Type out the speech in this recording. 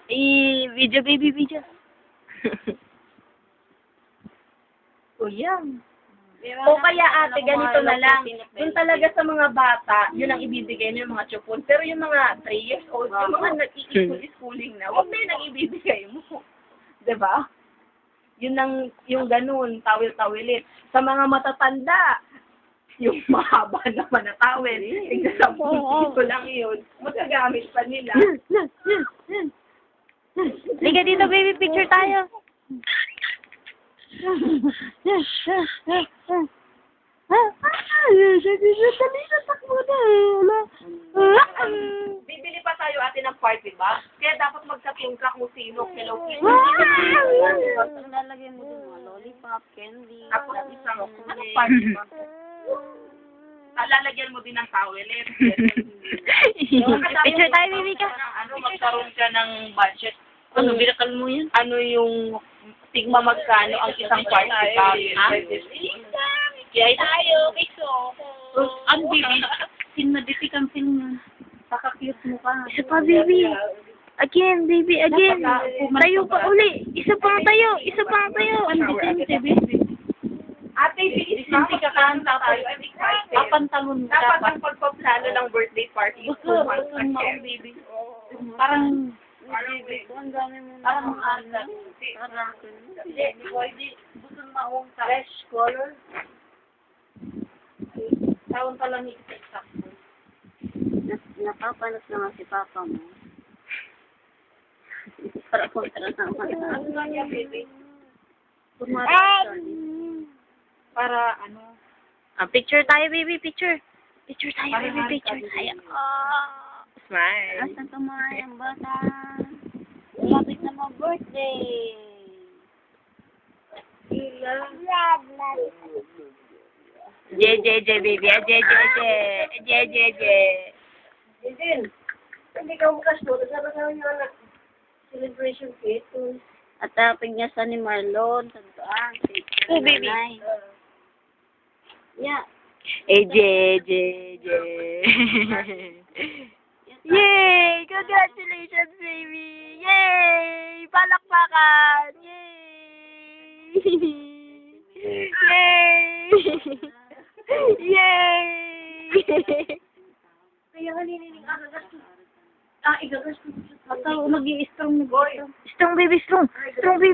Video, baby, video. O yan. O kaya ate, ganito na lang. Yung talaga sa mga bata, yun ang ibibigay ng mga chupon. Pero yung mga 3 years old, yung mga nag-i-schooling na, huwag na yun ang ibibigay mo. Diba? Yun ang, yung ganun, tawil-tawilit. Sa mga matatanda, yung mahaba naman na tawil, ito lang yun. Magagamit pa nila. Liga dito, baby, picture tayo. Bibili pa tayo ate ng party ba? Kaya dapat magsating ka kung sino. Hello, Lalagyan mo din mga lollipop, candy. Tapos isang party ba? Lalagyan mo din ng tawelet. Picture tayo, baby ka. Magkaroon ka ng budget. Binakal mo yan? Ano yung tigma magkano ang isang party ba? Kaya tayo, piso. Ano, baby? Sinmaditik ang film yun. Saka-cute mo ka. Isa pa, baby. Again, baby, again. Tayo pa uli. Isa pang tayo. Isa pang tayo. Ang disente, baby. Ate, bilis ka kakanta tayo. I'm excited. Papantalon mo Dapat dapat. ang pagpaplano ng birthday party. Gusto mo, baby. Parang, ang dami mo na. Parang maaga. Hindi, gusto mo maawang ka. Fresh color. Taon pa lang exact. Napapalat naman si Papa mo. Para kontra naman. Ano nga niya, baby? Para ano? Picture tayo, baby, picture. Picture tayo, baby, picture tayo. Smile. Asan ka mga yung bata? Lapit na mag-birthday. J, baby. J. Din, hindi ka bukas doon. Sabi ka yung celebration kit. At pinyasa ni Marlon. Santuan. Oh, baby. Yeah. J. Yay! Congratulations, baby! Yay! Palakpakan! Yay! Yay! Yay! Kaya kanininig agagastos. Igagastos. Ikaw, mag-i-strong na. Strong, baby, strong. Strong, baby.